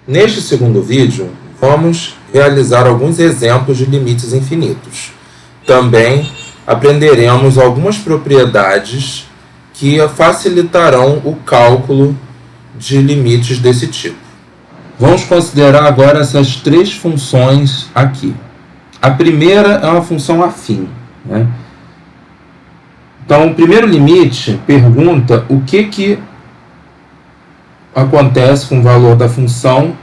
Neste segundo vídeo, vamos realizar alguns exemplos de limites infinitos. Também aprenderemos algumas propriedades que facilitarão o cálculo de limites desse tipo. Vamos considerar agora essas três funções aqui. A primeira é uma função afim, né? Então, o primeiro limite pergunta o que acontece com o valor da função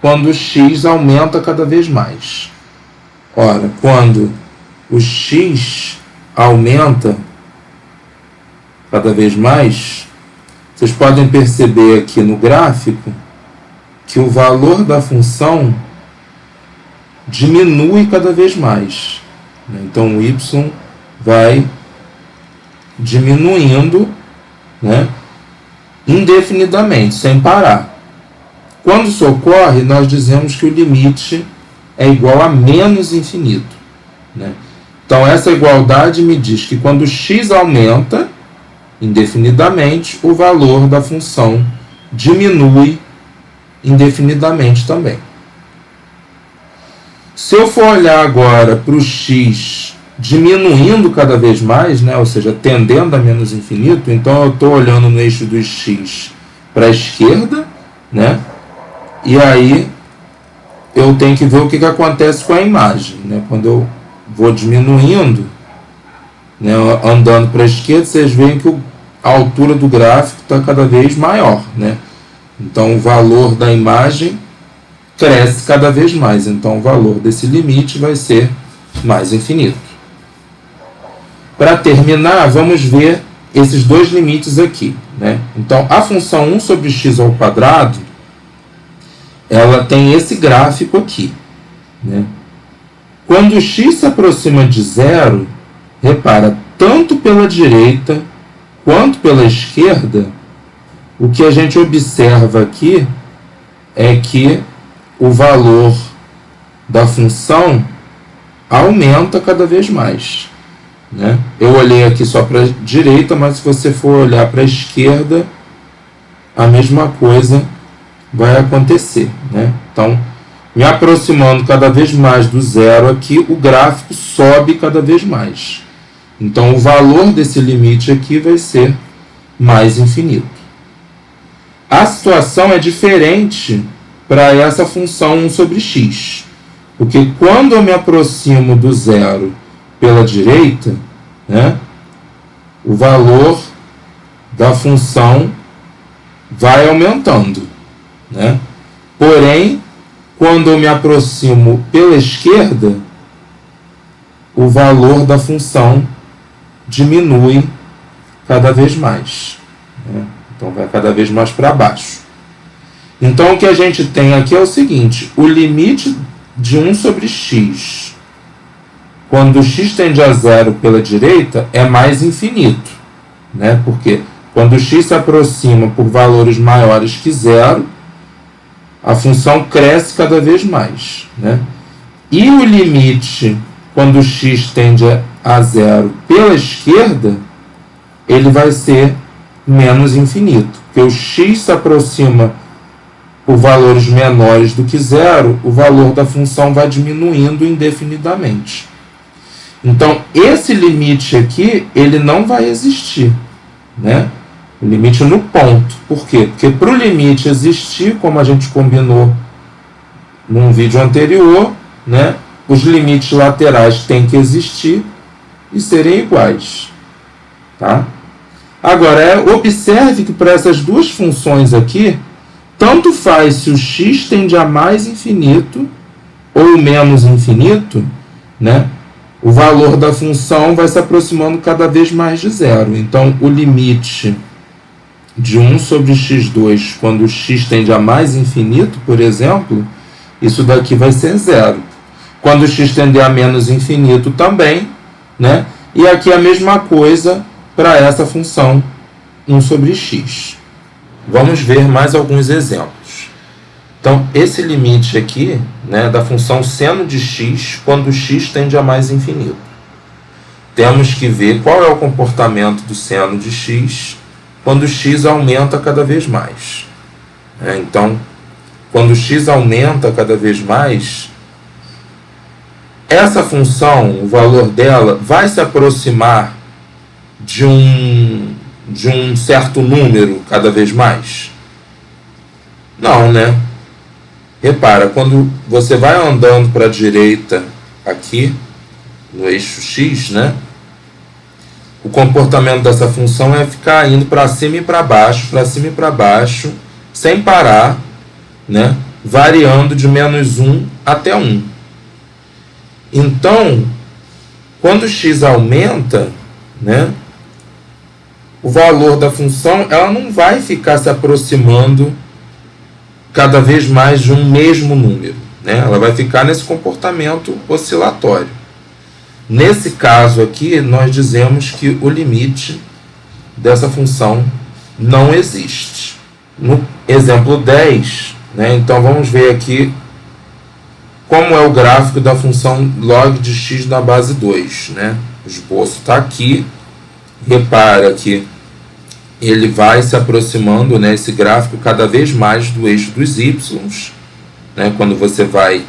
quando x aumenta cada vez mais. Ora, quando o x aumenta cada vez mais, vocês podem perceber aqui no gráfico que o valor da função diminui cada vez mais. Então, o y vai diminuindo, né, indefinidamente, sem parar. Quando isso ocorre, nós dizemos que o limite é igual a menos infinito, né? Então, essa igualdade me diz que quando x aumenta indefinidamente, o valor da função diminui indefinidamente também. Se eu for olhar agora para o x diminuindo cada vez mais, né, ou seja, tendendo a menos infinito, então eu estou olhando no eixo dos x para a esquerda, né, e aí eu tenho que ver o que acontece com a imagem, né? Quando eu vou diminuindo, né, andando para a esquerda, vocês veem que a altura do gráfico está cada vez maior, né? Então o valor da imagem cresce cada vez mais, então o valor desse limite vai ser mais infinito. Para terminar, vamos ver esses dois limites aqui, né? Então, a função 1 sobre x ao quadrado, ela tem esse gráfico aqui, né? Quando o x se aproxima de zero, repara, tanto pela direita quanto pela esquerda, o que a gente observa aqui é que o valor da função aumenta cada vez mais, né? Eu olhei aqui só para a direita, mas se você for olhar para a esquerda, a mesma coisa vai acontecer, né? Então, me aproximando cada vez mais do zero aqui, o gráfico sobe cada vez mais. Então, o valor desse limite aqui vai ser mais infinito. A situação é diferente para essa função 1 sobre x. Porque quando eu me aproximo do zero pela direita, né, o valor da função vai aumentando, né? Porém, quando eu me aproximo pela esquerda, o valor da função diminui cada vez mais, né? Então, vai cada vez mais para baixo. Então, o que a gente tem aqui é o seguinte: o limite de 1 sobre x, quando x tende a zero pela direita, é mais infinito, né? Porque quando x se aproxima por valores maiores que zero, a função cresce cada vez mais, né? E o limite, quando x tende a zero pela esquerda, ele vai ser menos infinito. Porque o x se aproxima por valores menores do que zero, o valor da função vai diminuindo indefinidamente. Então, esse limite aqui, ele não vai existir, né? O limite no ponto. Por quê? Porque para o limite existir, como a gente combinou num vídeo anterior, né, os limites laterais têm que existir e serem iguais, tá? Agora, observe que para essas duas funções aqui, tanto faz se o x tende a mais infinito ou menos infinito, né, o valor da função vai se aproximando cada vez mais de zero. Então, o limite de 1 sobre x2, quando o x tende a mais infinito, por exemplo, isso daqui vai ser zero. Quando o x tender a menos infinito também, né? E aqui a mesma coisa para essa função 1 sobre x. Vamos ver mais alguns exemplos. Então, esse limite aqui, né, da função seno de x, quando x tende a mais infinito. Temos que ver qual é o comportamento do seno de x quando x aumenta cada vez mais. Então, quando x aumenta cada vez mais, essa função, o valor dela, vai se aproximar de um certo número cada vez mais? Não, né? Repara, quando você vai andando para a direita aqui, no eixo x, né? O comportamento dessa função é ficar indo para cima e para baixo, sem parar, né? Variando de -1 até 1. Então, quando x aumenta, né? O valor da função ela não vai ficar se aproximando cada vez mais de um mesmo número, né? Ela vai ficar nesse comportamento oscilatório. Nesse caso aqui, nós dizemos que o limite dessa função não existe. No exemplo 10, né, então vamos ver aqui como é o gráfico da função log de x na base 2. Né? O esboço está aqui. Repara que ele vai se aproximando, né, esse gráfico, cada vez mais do eixo dos y. Né, quando você vai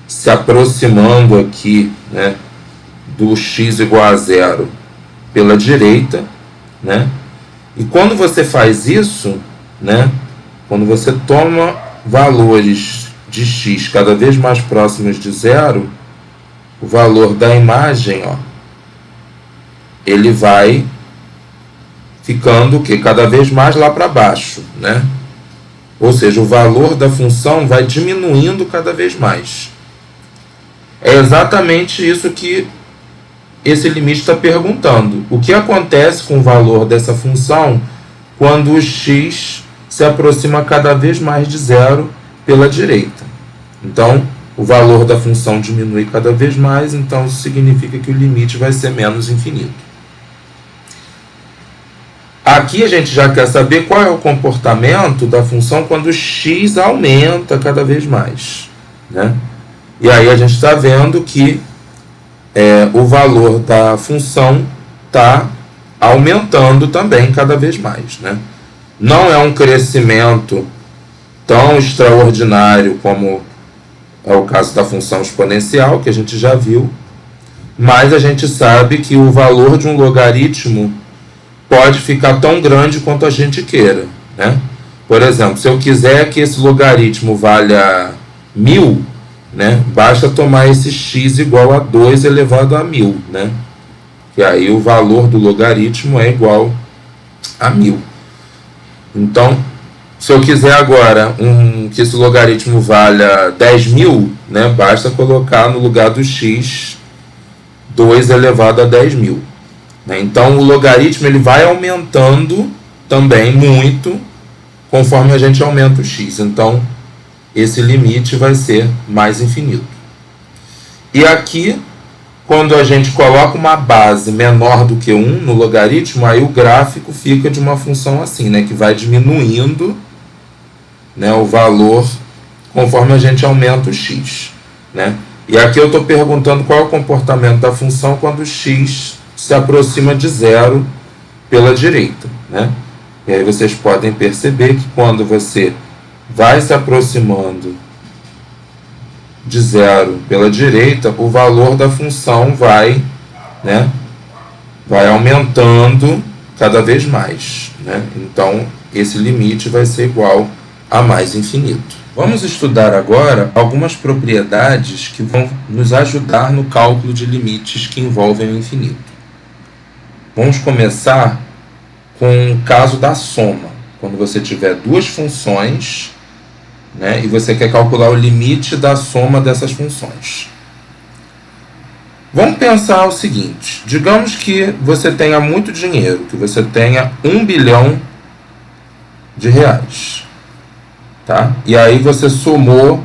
se aproximando aqui, né, do x igual a 0 pela direita, né? E quando você faz isso, né, quando você toma valores de x cada vez mais próximos de 0, o valor da imagem, ó, ele vai ficando cada vez mais lá para baixo, né? Ou seja, o valor da função vai diminuindo cada vez mais. É exatamente isso que esse limite está perguntando. O que acontece com o valor dessa função quando o x se aproxima cada vez mais de 0 pela direita? Então, o valor da função diminui cada vez mais, então isso significa que o limite vai ser menos infinito. Aqui a gente já quer saber qual é o comportamento da função quando x aumenta cada vez mais, né? E aí a gente está vendo que o valor da função está aumentando também cada vez mais, né? Não é um crescimento tão extraordinário como é o caso da função exponencial, que a gente já viu, mas a gente sabe que o valor de um logaritmo pode ficar tão grande quanto a gente queira, né? Por exemplo, se eu quiser que esse logaritmo valha 1000, né, basta tomar esse x igual a 2 elevado a 1000, né? E aí o valor do logaritmo é igual a 1000. Então, se eu quiser agora que esse logaritmo valha 10.000, né, basta colocar no lugar do x 2 elevado a 10.000. Né? Então, o logaritmo ele vai aumentando também muito conforme a gente aumenta o x. Então, esse limite vai ser mais infinito. E aqui, quando a gente coloca uma base menor do que 1 no logaritmo, aí o gráfico fica de uma função assim, né, que vai diminuindo, né, o valor conforme a gente aumenta o x. Né? E aqui eu estou perguntando qual é o comportamento da função quando o x se aproxima de 0 pela direita. Né? E aí vocês podem perceber que quando você vai se aproximando de 0 pela direita, o valor da função vai aumentando cada vez mais. Né? Então, esse limite vai ser igual a mais infinito. Vamos estudar agora algumas propriedades que vão nos ajudar no cálculo de limites que envolvem o infinito. Vamos começar com o caso da soma. Quando você tiver duas funções, né, e você quer calcular o limite da soma dessas funções. Vamos pensar o seguinte: digamos que você tenha muito dinheiro, que você tenha 1 bilhão de reais. Tá? E aí você somou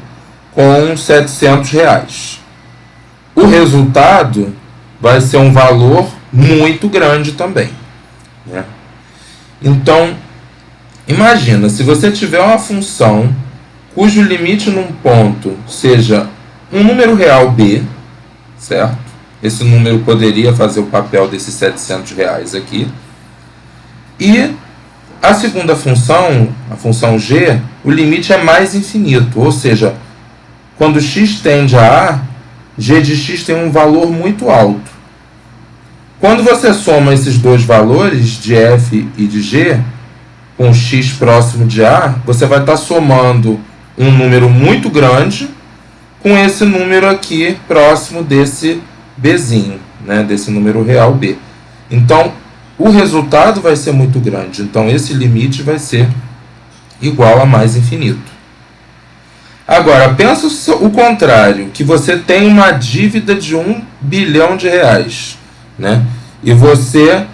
com 700 reais. O resultado vai ser um valor muito grande também. Né? Então, imagina, se você tiver uma função cujo limite num ponto seja um número real b, certo? Esse número poderia fazer o papel desses 700 reais aqui. E A segunda função, a função g, o limite é mais infinito, ou seja, quando x tende a A, g de x tem um valor muito alto. Quando você soma esses dois valores, de f e de g, com x próximo de A, você vai estar somando um número muito grande com esse número aqui próximo desse bzinho, né, desse número real b. Então, o resultado vai ser muito grande. Então, esse limite vai ser igual a mais infinito. Agora, pensa o contrário, que você tem uma dívida de 1 bilhão de reais, né? E você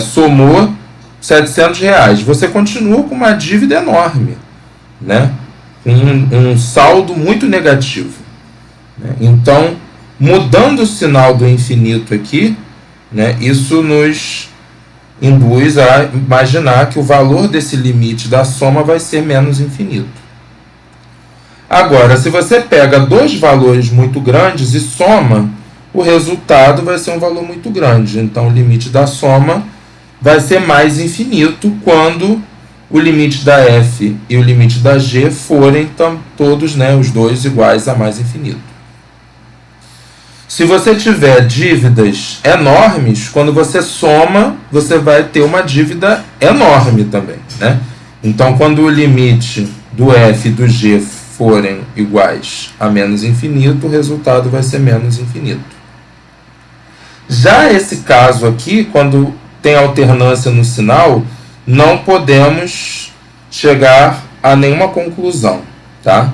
somou 700 reais. Você continua com uma dívida enorme, né? Um saldo muito negativo, né? Então, mudando o sinal do infinito aqui, né, isso nos induz a imaginar que o valor desse limite da soma vai ser menos infinito. Agora, se você pega dois valores muito grandes e soma, o resultado vai ser um valor muito grande. Então, o limite da soma vai ser mais infinito quando o limite da f e o limite da g forem todos, né, os dois iguais a mais infinito. Se você tiver dívidas enormes, quando você soma, você vai ter uma dívida enorme também, né? Então, quando o limite do f e do g forem iguais a menos infinito, o resultado vai ser menos infinito. Já esse caso aqui, quando tem alternância no sinal, não podemos chegar a nenhuma conclusão, tá?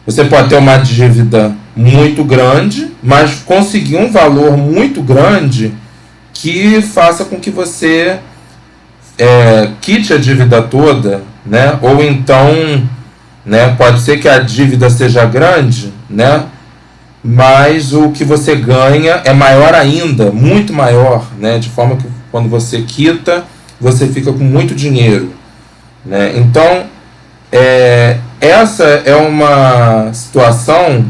Você pode ter uma dívida muito grande, mas conseguir um valor muito grande que faça com que você quite a dívida toda, né? Ou então, né, pode ser que a dívida seja grande, né, mas o que você ganha é maior ainda, muito maior, né, de forma que quando você quita, você fica com muito dinheiro, né? Então, essa é uma situação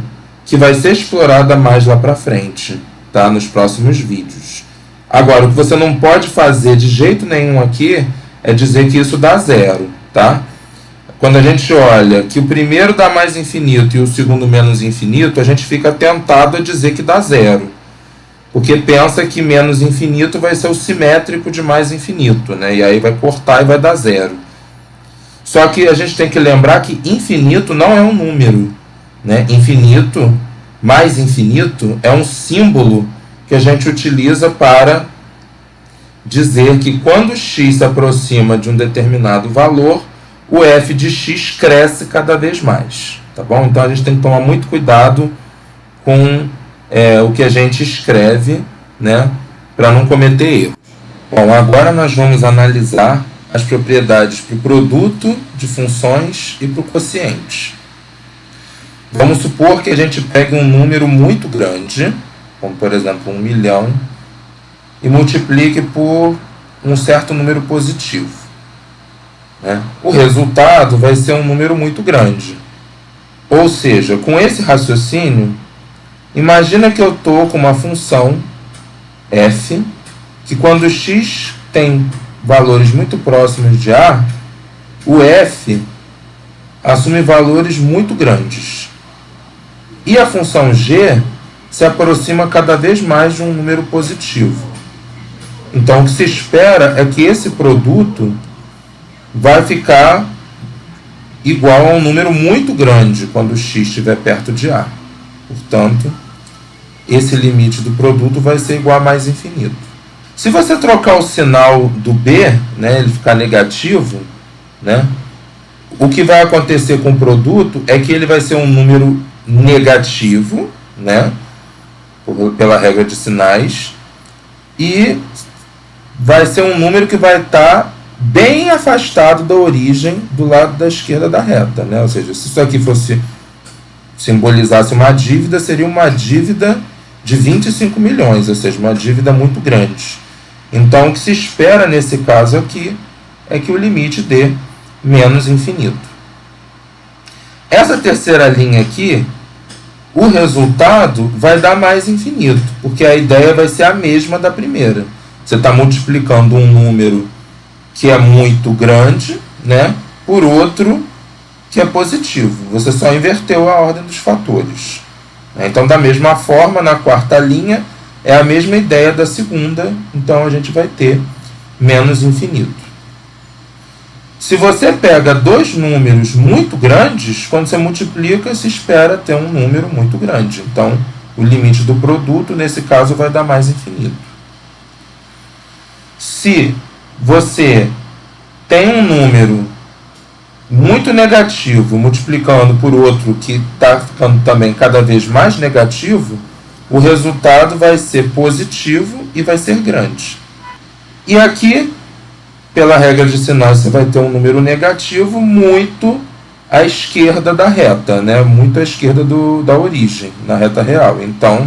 que vai ser explorada mais lá para frente, tá? Nos próximos vídeos. Agora, o que você não pode fazer de jeito nenhum aqui é dizer que isso dá zero, tá? Quando a gente olha que o primeiro dá mais infinito e o segundo menos infinito, a gente fica tentado a dizer que dá zero. Porque pensa que menos infinito vai ser o simétrico de mais infinito, né? E aí vai cortar e vai dar zero. Só que a gente tem que lembrar que infinito não é um número, né? Infinito, mais infinito, é um símbolo que a gente utiliza para dizer que quando x se aproxima de um determinado valor, o f de x cresce cada vez mais, tá bom? Então a gente tem que tomar muito cuidado com o que a gente escreve, né, para não cometer erro. Bom, agora nós vamos analisar as propriedades para o produto de funções e para o quociente. Vamos supor que a gente pegue um número muito grande, como por exemplo 1 milhão, e multiplique por um certo número positivo, né? O resultado vai ser um número muito grande. Ou seja, com esse raciocínio, imagina que eu estou com uma função f, que quando x tem valores muito próximos de A, o f assume valores muito grandes. E a função g se aproxima cada vez mais de um número positivo. Então, o que se espera é que esse produto vai ficar igual a um número muito grande quando x estiver perto de A. Portanto, esse limite do produto vai ser igual a mais infinito. Se você trocar o sinal do b, né, ele ficar negativo, né, o que vai acontecer com o produto é que ele vai ser um número negativo, né, pela regra de sinais, e vai ser um número que vai estar bem afastado da origem do lado da esquerda da reta, né? Ou seja, se isso aqui fosse simbolizasse uma dívida, seria uma dívida de 25 milhões, ou seja, uma dívida muito grande. Então, o que se espera nesse caso aqui é que o limite dê menos infinito. Essa terceira linha aqui, o resultado vai dar mais infinito, porque a ideia vai ser a mesma da primeira. Você está multiplicando um número que é muito grande, né, por outro que é positivo. Você só inverteu a ordem dos fatores. Então, da mesma forma, na quarta linha, é a mesma ideia da segunda, então a gente vai ter menos infinito. Se você pega dois números muito grandes, quando você multiplica, se espera ter um número muito grande. Então, o limite do produto, nesse caso, vai dar mais infinito. Se você tem um número muito negativo multiplicando por outro que está ficando também cada vez mais negativo, o resultado vai ser positivo e vai ser grande. E aqui, pela regra de sinais, você vai ter um número negativo muito à esquerda da reta, né? Muito à esquerda da origem, na reta real. Então,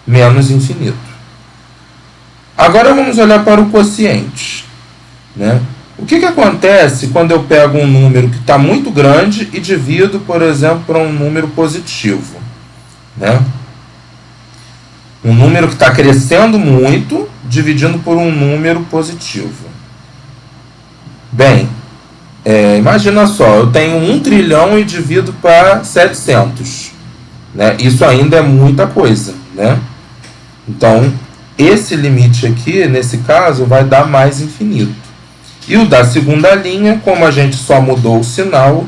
menos infinito. Agora vamos olhar para o quociente, né? O que acontece quando eu pego um número que está muito grande e divido, por exemplo, para um número positivo, né? Um número que está crescendo muito, dividindo por um número positivo. Bem, imagina só, eu tenho 1 trilhão e divido para 700. Né? Isso ainda é muita coisa, né? Então, esse limite aqui, nesse caso, vai dar mais infinito. E o da segunda linha, como a gente só mudou o sinal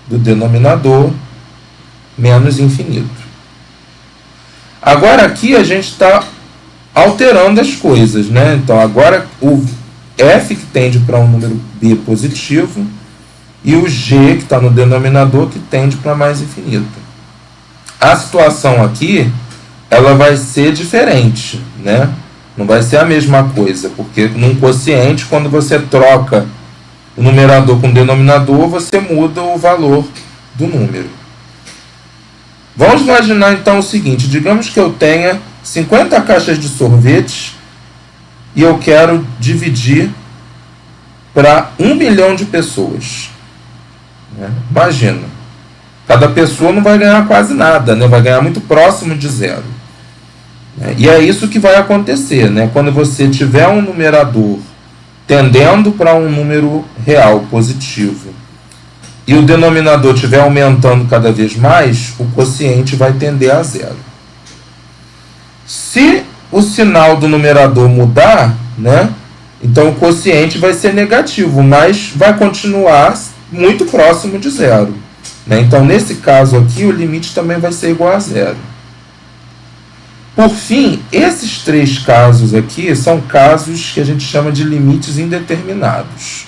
do denominador, menos infinito. Agora aqui a gente está alterando as coisas, né? Então agora o f que tende para um número b positivo e o g que está no denominador que tende para mais infinito. A situação aqui ela vai ser diferente, né? Não vai ser a mesma coisa, porque num quociente, quando você troca o numerador com o denominador, você muda o valor do número. Vamos imaginar então o seguinte, digamos que eu tenha 50 caixas de sorvete e eu quero dividir para 1 milhão de pessoas. Imagina, cada pessoa não vai ganhar quase nada, né? Vai ganhar muito próximo de zero. E é isso que vai acontecer, né? Quando você tiver um numerador tendendo para um número real positivo e o denominador estiver aumentando cada vez mais, o quociente vai tender a zero. Se o sinal do numerador mudar, né, então o quociente vai ser negativo, mas vai continuar muito próximo de zero. Né? Então, nesse caso aqui, o limite também vai ser igual a zero. Por fim, esses três casos aqui são casos que a gente chama de limites indeterminados.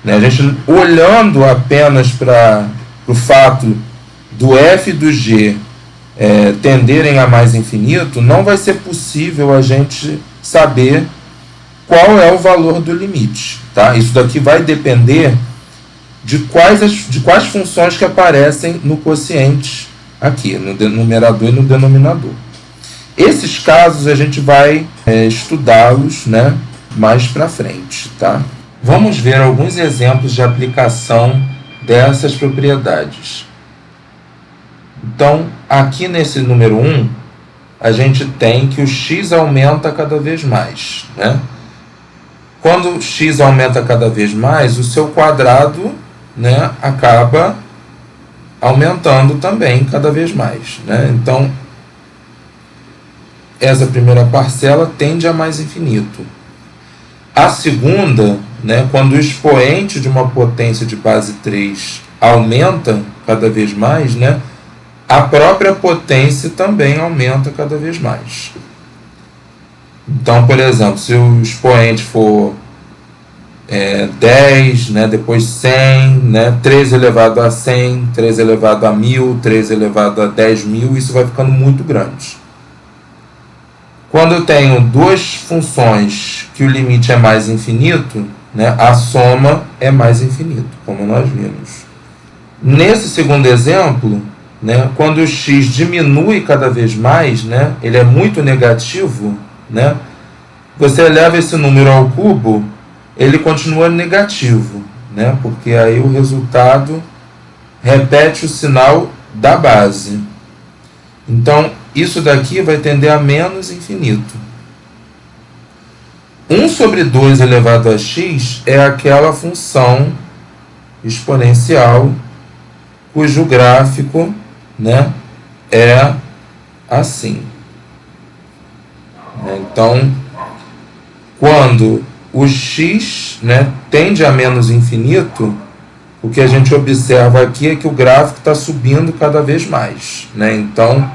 A gente, olhando apenas para o fato do f e do g tenderem a mais infinito, não vai ser possível a gente saber qual é o valor do limite. Tá? Isso daqui vai depender de quais funções que aparecem no quociente aqui, no numerador e no denominador. Esses casos a gente vai estudá-los, né, mais para frente. Tá? Vamos ver alguns exemplos de aplicação dessas propriedades. Então, aqui nesse número 1, a gente tem que o x aumenta cada vez mais. Né? Quando o x aumenta cada vez mais, o seu quadrado, né, acaba aumentando também cada vez mais. Né? Então, essa primeira parcela tende a mais infinito. A segunda, né, quando o expoente de uma potência de base 3 aumenta cada vez mais, né, a própria potência também aumenta cada vez mais. Então, por exemplo, se o expoente for 10, né, depois 100, né, 3 elevado a 100, 3 elevado a 1000, 3 elevado a 10.000, isso vai ficando muito grande. Quando eu tenho duas funções que o limite é mais infinito, né, a soma é mais infinito, como nós vimos. Nesse segundo exemplo, né, quando o x diminui cada vez mais, né, ele é muito negativo, né, você eleva esse número ao cubo, ele continua negativo, né, porque aí o resultado repete o sinal da base. Então, isso daqui vai tender a menos infinito. 1 sobre 2 elevado a x é aquela função exponencial cujo gráfico, né, é assim. Então, quando o x, né, tende a menos infinito, o que a gente observa aqui é que o gráfico está subindo cada vez mais, né? Então,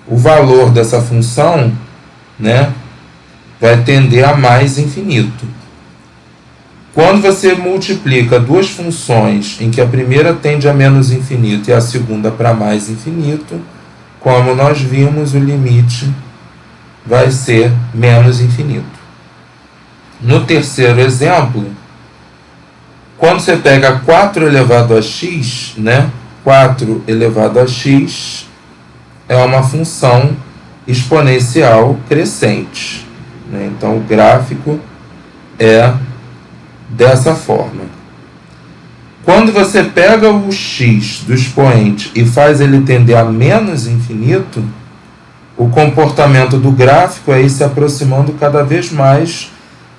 o valor dessa função, né, vai tender a mais infinito. Quando você multiplica duas funções em que a primeira tende a menos infinito e a segunda para mais infinito, como nós vimos, o limite vai ser menos infinito. No terceiro exemplo, quando você pega 4 elevado a x, né, 4 elevado a x é uma função exponencial crescente, né? Então, o gráfico é dessa forma. Quando você pega o x do expoente e faz ele tender a menos infinito, o comportamento do gráfico é ir se aproximando cada vez mais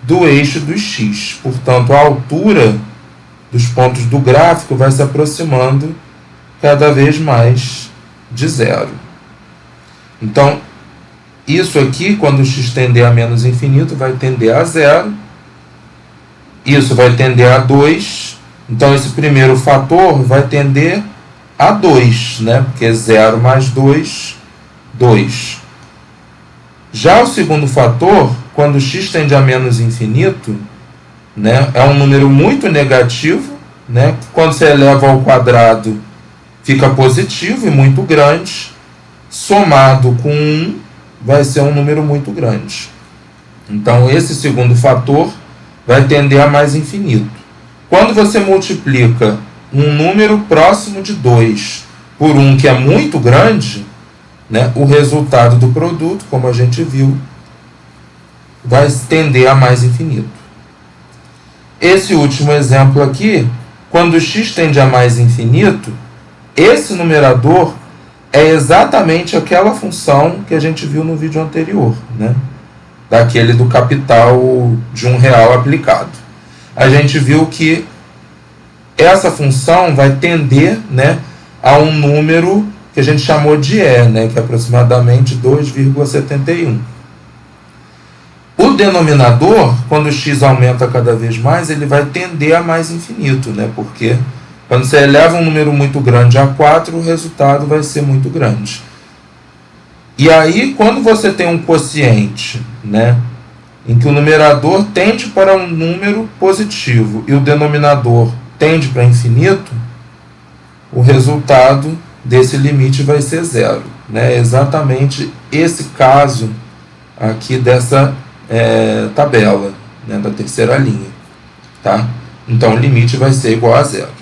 do eixo do x. Portanto, a altura dos pontos do gráfico vai se aproximando cada vez mais de zero. Então, isso aqui, quando o x tender a menos infinito, vai tender a zero. Isso vai tender a 2. Então, esse primeiro fator vai tender a 2, né? Porque 0 mais 2, 2. Já o segundo fator, quando x tende a menos infinito, né, é um número muito negativo, né? Quando você eleva ao quadrado, fica positivo e muito grande. Somado com 1, vai ser um número muito grande. Então, esse segundo fator vai tender a mais infinito. Quando você multiplica um número próximo de 2 por um que é muito grande, né, o resultado do produto, como a gente viu, vai tender a mais infinito. Esse último exemplo aqui, quando o x tende a mais infinito, esse numerador é exatamente aquela função que a gente viu no vídeo anterior, né? Daquele do capital de R$1 aplicado. A gente viu que essa função vai tender, né, a um número que a gente chamou de E, né, que é aproximadamente 2,71. O denominador, quando o x aumenta cada vez mais, ele vai tender a mais infinito, né, porque quando você eleva um número muito grande a 4, o resultado vai ser muito grande. E aí, quando você tem um quociente, né, em que o numerador tende para um número positivo e o denominador tende para infinito, o resultado desse limite vai ser zero, né? É exatamente esse caso aqui dessa tabela, né, da terceira linha. Tá? Então, o limite vai ser igual a zero.